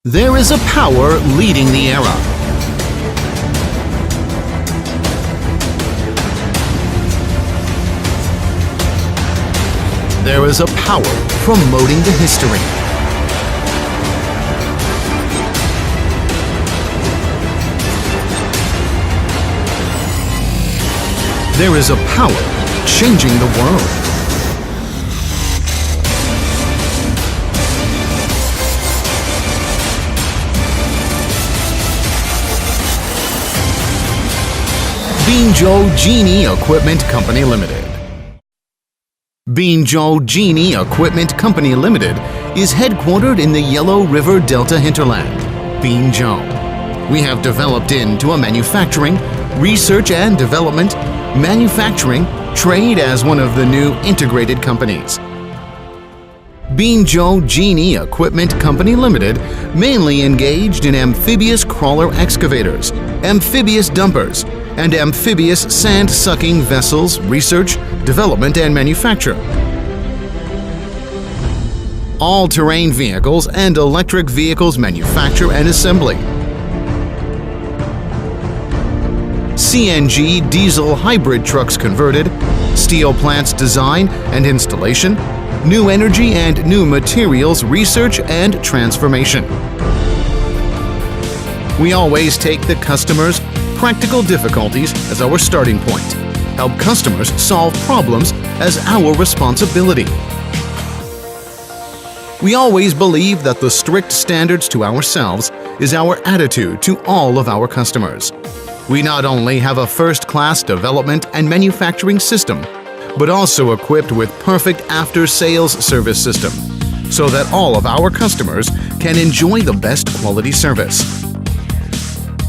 There is a power leading the era. There is a power promoting the history. There is a power changing the world. Binzhou Genie Equipment Company Limited. Binzhou Genie Equipment Company Limited is headquartered in the Yellow River Delta hinterland, Binzhou. We have developed into a manufacturing, research and development, manufacturing, trade as one of the new integrated companies. Binzhou Genie Equipment Company Limited mainly engaged in amphibious crawler excavators, amphibious dumpers, and amphibious sand-sucking vessels research, development, and manufacture. All-terrain vehicles and electric vehicles manufacture and assembly. CNG diesel hybrid trucks converted, steel plants design and installation, new energy and new materials research and transformation. We always take the customer's practical difficulties as our starting point, help customers solve problems as our responsibility. We always believe that the strict standards to ourselves is our attitude to all of our customers. We not only have a first-class development and manufacturing system, but also equipped with perfect after-sales service system, so that all of our customers can enjoy the best quality service.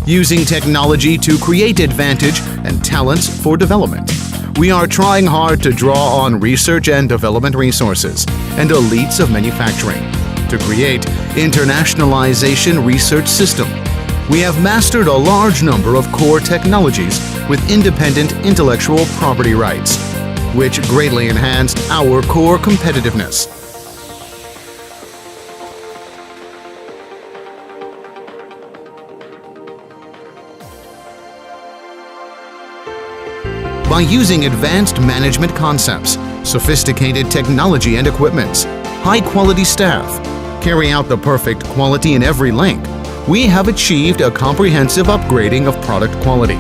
Using technology to create advantage and talents for development, we are trying hard to draw on research and development resources and elites of manufacturing to create internationalization research system. We have mastered a large number of core technologies with independent intellectual property rights, which greatly enhanced our core competitiveness. By using advanced management concepts, sophisticated technology and equipments, high-quality staff, carry out the perfect quality in every link, we have achieved a comprehensive upgrading of product quality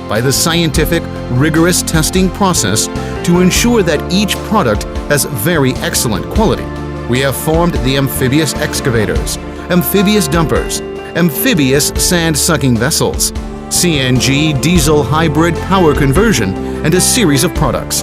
by the scientific, rigorous testing process to ensure that each product has very excellent quality. We have formed the amphibious excavators, amphibious dumpers, amphibious sand-sucking vessels, CNG diesel hybrid power conversion, and a series of products.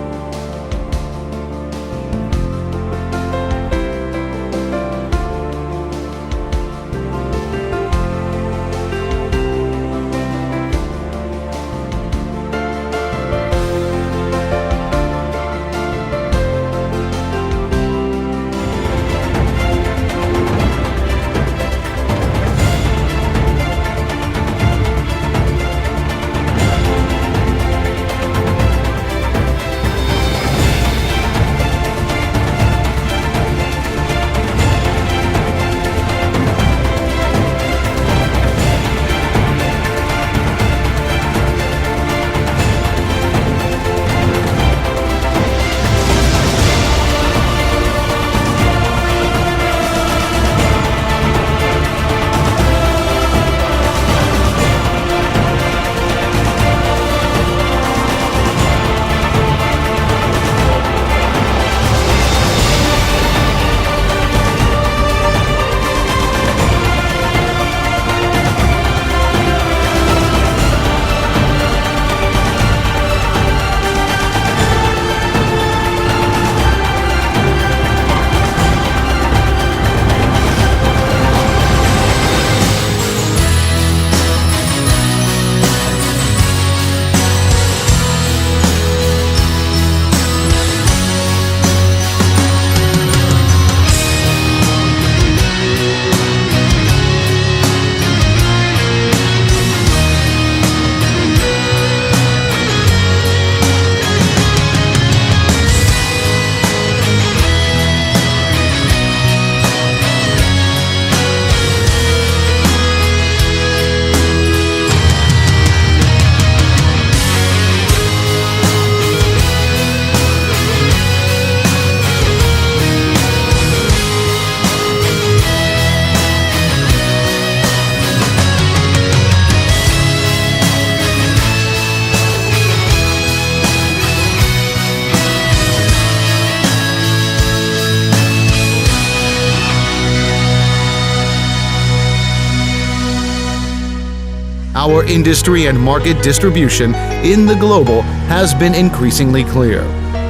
our industry and market distribution in the global has been increasingly clear.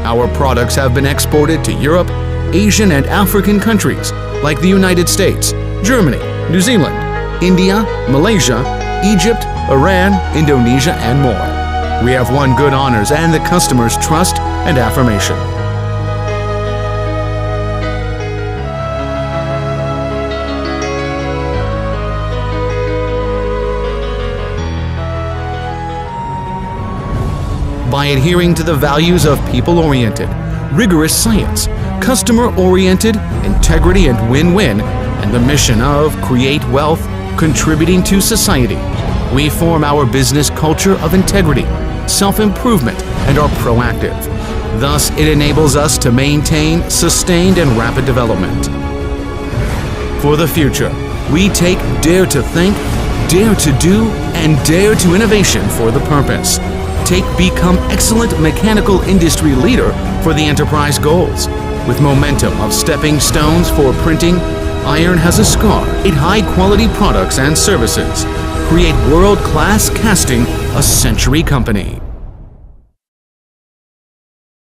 Our products have been exported to Europe, Asian and African countries like the United States, Germany, New Zealand, India, Malaysia, Egypt, Iran, Indonesia, and more. We have won good honors and the customers' trust and affirmation. By adhering to the values of people-oriented, rigorous science, customer-oriented, integrity and win-win, and the mission of create wealth, contributing to society, we form our business culture of integrity, self-improvement, and are proactive. Thus, it enables us to maintain sustained and rapid development. For the future, we take dare to think, dare to do, and dare to innovation for the purpose. Take become excellent mechanical industry leader for the enterprise goals. With momentum of stepping stones for printing, Iron has a scar, in high-quality products and services. Create world-class casting, a century company.